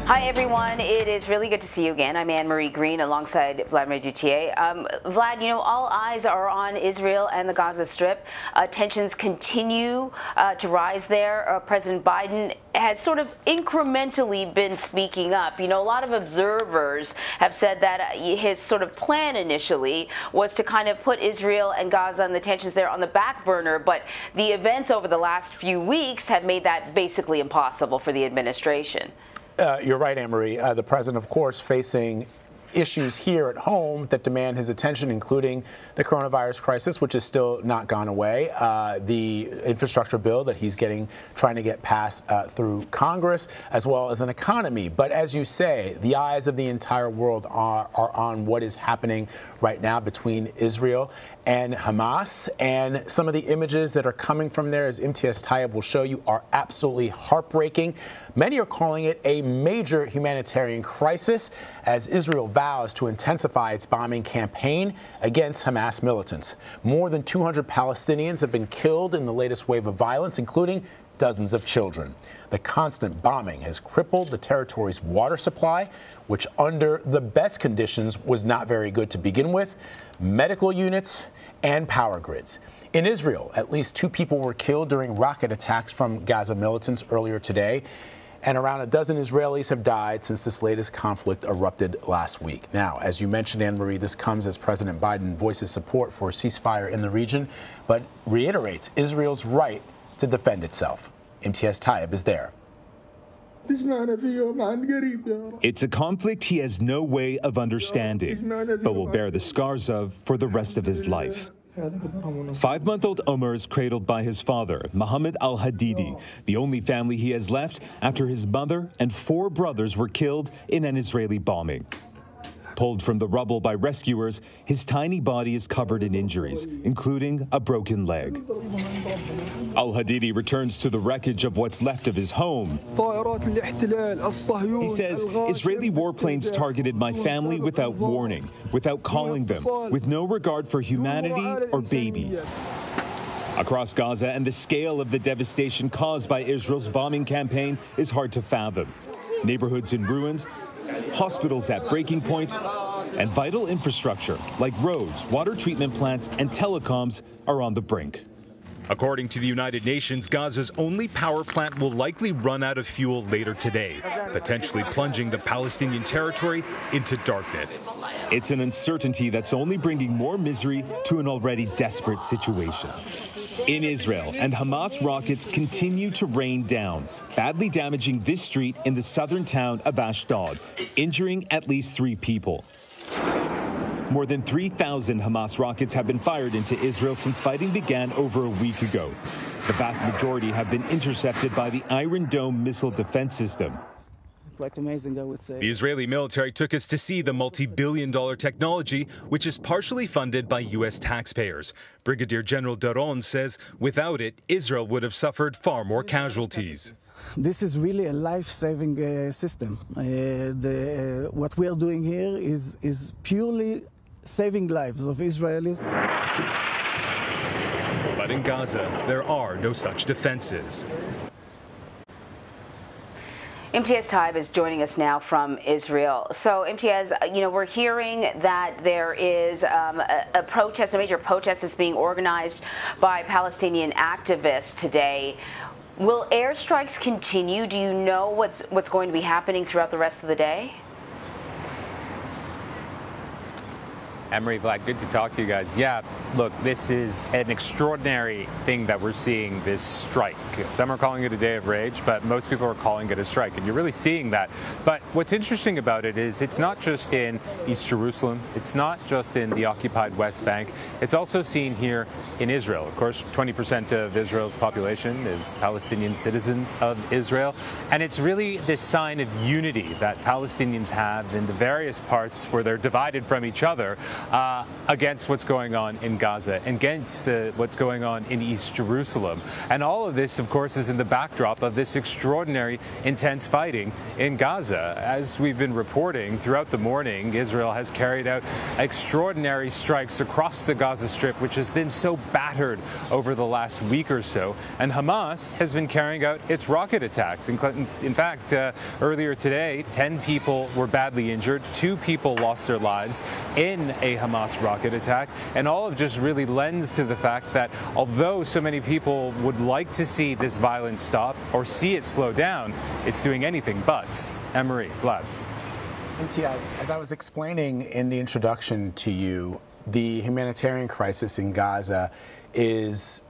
Hi, everyone. It is really good to see you again. I'm Anne-Marie Green alongside Vladimir Dutier. Vlad, you know, all eyes are on Israel and the Gaza Strip. Tensions continue to rise there. President Biden has sort of incrementally been speaking up. You know, a lot of observers have said that his sort of plan initially was to kind of put Israel and Gaza and the tensions there on the back burner, but the events over the last few weeks have made that basically impossible for the administration. You're right, Anne-Marie. The president, of course, facing issues here at home that demand his attention, including the coronavirus crisis, which has still not gone away, the infrastructure bill that he's trying to get passed through Congress, as well as an economy. But as you say, the eyes of the entire world are on what is happening right now between Israel and Hamas. And some of the images that are coming from there, as Imtiaz Tyab will show you, are absolutely heartbreaking. Many are calling it a major humanitarian crisis as Israel vows to intensify its bombing campaign against Hamas militants. More than 200 Palestinians have been killed in the latest wave of violence, including dozens of children. The constant bombing has crippled the territory's water supply, which under the best conditions was not very good to begin with, medical units, and power grids. In Israel, at least 2 people were killed during rocket attacks from Gaza militants earlier today, and around a dozen Israelis have died since this latest conflict erupted last week. Now, as you mentioned, Anne-Marie, this comes as President Biden voices support for a ceasefire in the region, but reiterates Israel's right to defend itself. Imtiaz Tyab is there. It's a conflict he has no way of understanding, but will bear the scars of for the rest of his life. 5-month-old Omer is cradled by his father, Mohammed al-Hadidi, the only family he has left after his mother and 4 brothers were killed in an Israeli bombing. Pulled from the rubble by rescuers, his tiny body is covered in injuries, including a broken leg. Al-Hadidi returns to the wreckage of what's left of his home. He says, Israeli warplanes targeted my family without warning, without calling them, with no regard for humanity or babies. Across Gaza, and the scale of the devastation caused by Israel's bombing campaign is hard to fathom. Neighborhoods in ruins, hospitals at breaking point, and vital infrastructure like roads, water treatment plants, and telecoms are on the brink. According to the United Nations, Gaza's only power plant will likely run out of fuel later today, potentially plunging the Palestinian territory into darkness. It's an uncertainty that's only bringing more misery to an already desperate situation. In Israel, and Hamas rockets continue to rain down, badly damaging this street in the southern town of Ashdod, injuring at least 3 people. More than 3,000 Hamas rockets have been fired into Israel since fighting began over a week ago. The vast majority have been intercepted by the Iron Dome missile defense system. Quite amazing, I would say. The Israeli military took us to see the multi-billion-dollar technology, which is partially funded by U.S. taxpayers. Brigadier General Daron says without it, Israel would have suffered far more casualties. This is really a life-saving system. What we are doing here is purely saving lives of Israelis. But in Gaza, there are no such defenses. Imtiaz Tyab is joining us now from Israel. So, Imtiaz, you know, we're hearing that there is a protest, a major protest is being organized by Palestinian activists today. Will airstrikes continue? Do you know what's going to be happening throughout the rest of the day? Anne-Marie, Vlad, good to talk to you guys. Yeah, look, this is an extraordinary thing that we're seeing, this strike. Some are calling it a day of rage, but most people are calling it a strike, and you're really seeing that. But what's interesting about it is it's not just in East Jerusalem, it's not just in the occupied West Bank, it's also seen here in Israel. Of course, 20% of Israel's population is Palestinian citizens of Israel, and it's really this sign of unity that Palestinians have in the various parts where they're divided from each other, against what's going on in Gaza, against what's going on in East Jerusalem. And all of this, of course, is in the backdrop of this extraordinary, intense fighting in Gaza. As we've been reporting throughout the morning, Israel has carried out extraordinary strikes across the Gaza Strip, which has been so battered over the last week or so. And Hamas has been carrying out its rocket attacks. In fact, earlier today, 10 people were badly injured. 2 people lost their lives in a Hamas rocket attack. And all of just really lends to the fact that although so many people would like to see this violence stop or see it slow down, it's doing anything but. Anne-Marie, Vlad. Imtiaz, as I was explaining in the introduction to you, the humanitarian crisis in Gaza is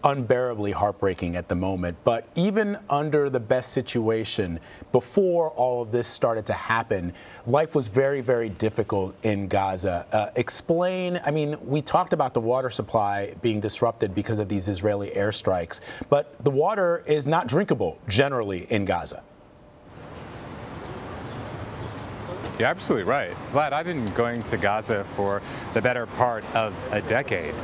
unbearably heartbreaking at the moment. But even under the best situation, before all of this started to happen, life was very, very difficult in Gaza. Explain, I mean, we talked about the water supply being disrupted because of these Israeli airstrikes, but the water is not drinkable generally in Gaza. You're absolutely right. Vlad, I've been going to Gaza for the better part of a decade.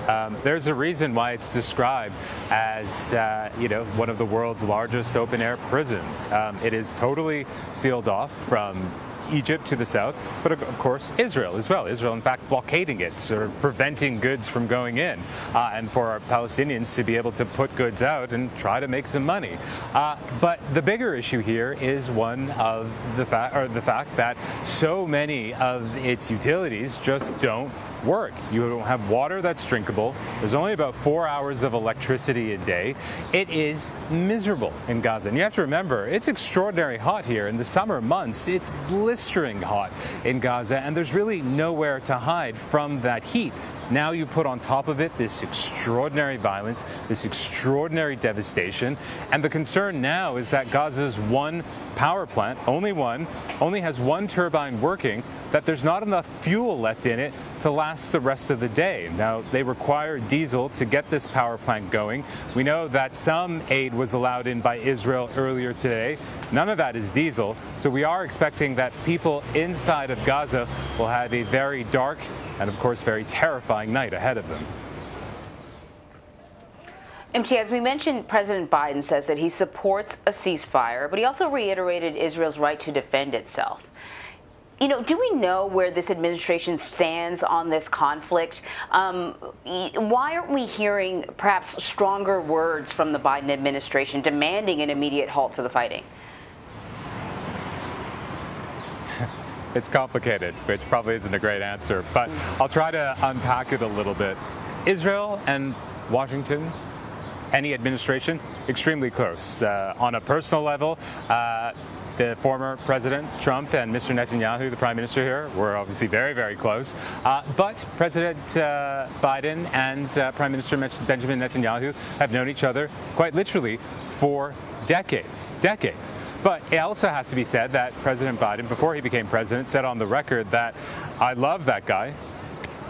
There's a reason why it's described as, one of the world's largest open-air prisons. It is totally sealed off from Egypt to the south, but of course Israel as well. Israel, in fact, blockading it, sort of preventing goods from going in, and for our Palestinians to be able to put goods out and try to make some money. But the bigger issue here is one of the fact that so many of its utilities just don't work. You don't have water that's drinkable. There's only about 4 hours of electricity a day. It is miserable in Gaza. And you have to remember, it's extraordinarily hot here. In the summer months, it's blistering hot in Gaza, and there's really nowhere to hide from that heat. Now you put on top of it this extraordinary violence, this extraordinary devastation, and the concern now is that Gaza's one power plant, only has one turbine working, that there's not enough fuel left in it to last the rest of the day. Now, they require diesel to get this power plant going. We know that some aid was allowed in by Israel earlier today. None of that is diesel, so we are expecting that people inside of Gaza will have a very dark and, of course, very terrifying night ahead of them. Imtiaz, we mentioned President Biden says that he supports a ceasefire, but he also reiterated Israel's right to defend itself. Do we know where this administration stands on this conflict? Why aren't we hearing perhaps stronger words from the Biden administration demanding an immediate halt to the fighting? It's complicated, which probably isn't a great answer, but I'll try to unpack it a little bit. Israel and Washington, any administration, extremely close. On a personal level, the former President Trump and Mr. Netanyahu, the Prime Minister here, were obviously very, very close. But President Biden and Prime Minister Benjamin Netanyahu have known each other quite literally for decades. But it also has to be said that President Biden, before he became president, said on the record that I love that guy,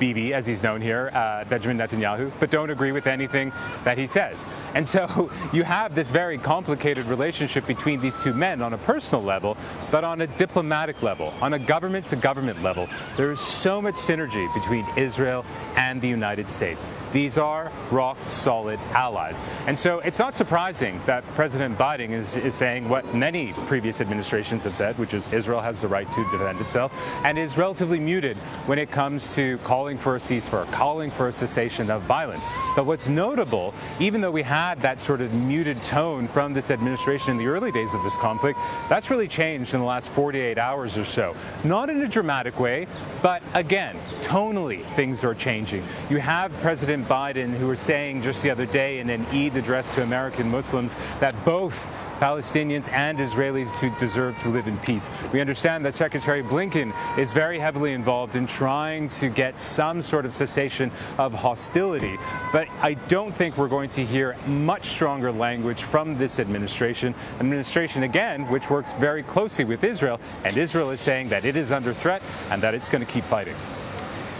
Bibi, as he's known here, Benjamin Netanyahu, but don't agree with anything that he says. And so you have this very complicated relationship between these two men on a personal level, but on a diplomatic level, on a government-to-government level. There is so much synergy between Israel and the United States. These are rock-solid allies. And so it's not surprising that President Biden is saying what many previous administrations have said, which is Israel has the right to defend itself, and is relatively muted when it comes to calling for a ceasefire, calling for a cessation of violence. But what's notable, even though we had that sort of muted tone from this administration in the early days of this conflict, that's really changed in the last 48 hours or so. Not in a dramatic way, but again, tonally, things are changing. You have President Biden, who was saying just the other day in an Eid address to American Muslims that both Palestinians and Israelis deserve to live in peace. We understand that Secretary Blinken is very heavily involved in trying to get some sort of cessation of hostility, but I don't think we're going to hear much stronger language from this administration, again, which works very closely with Israel, and Israel is saying that it is under threat and that it's going to keep fighting.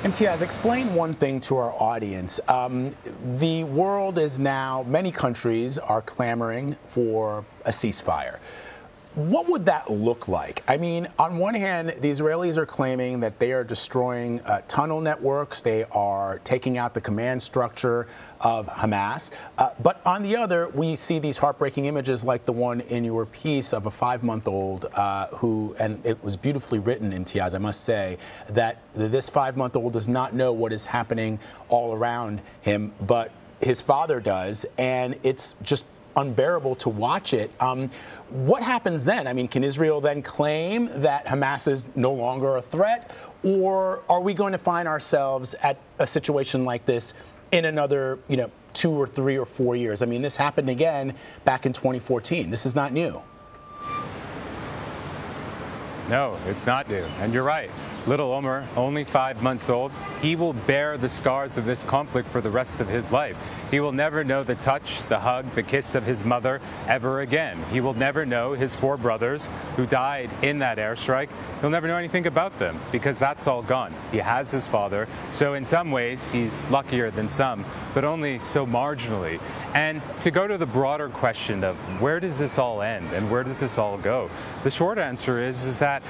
Imtiaz, explain one thing to our audience. The world is now, many countries are clamoring for a ceasefire. What would that look like? I mean, on one hand, the Israelis are claiming that they are destroying tunnel networks. They are taking out the command structure of Hamas. But on the other, we see these heartbreaking images like the one in your piece of a 5-month-old who, and it was beautifully written, Imtiaz, I must say, that this 5-month-old does not know what is happening all around him, but his father does, and it's just unbearable to watch it. What happens then? I mean, can Israel then claim that Hamas is no longer a threat, or are we going to find ourselves at a situation like this in another, 2 or 3 or 4 years? I mean, this happened again back in 2014. This is not new. No, it's not new. And you're right. Little Omer, only 5 months old, he will bear the scars of this conflict for the rest of his life. He will never know the touch, the hug, the kiss of his mother ever again. He will never know his 4 brothers who died in that airstrike. He'll never know anything about them because that's all gone. He has his father, so in some ways he's luckier than some, but only so marginally. And to go to the broader question of where does this all end and where does this all go, the short answer is that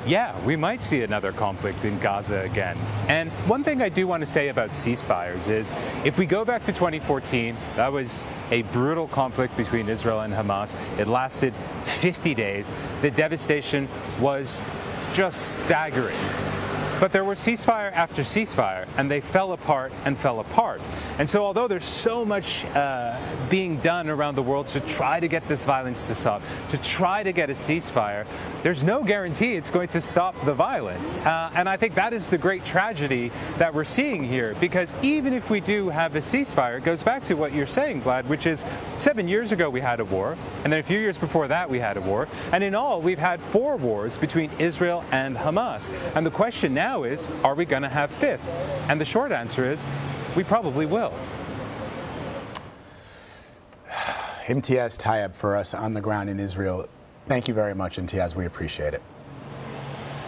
yeah, we might see another conflict in Gaza again. And one thing I do want to say about ceasefires is if we go back to 2014, that was a brutal conflict between Israel and Hamas. It lasted 50 days. The devastation was just staggering. But there were ceasefire after ceasefire, and they fell apart and fell apart. And so although there's so much being done around the world to try to get this violence to stop, to try to get a ceasefire, there's no guarantee it's going to stop the violence. And I think that is the great tragedy that we're seeing here, because even if we do have a ceasefire, it goes back to what you're saying, Vlad, which is 7 years ago we had a war, and then a few years before that we had a war, and in all we've had 4 wars between Israel and Hamas. And the question now is, are we going to have 5th? And the short answer is, we probably will. Imtiaz Tyab for us on the ground in Israel. Thank you very much, Imtiaz. We appreciate it.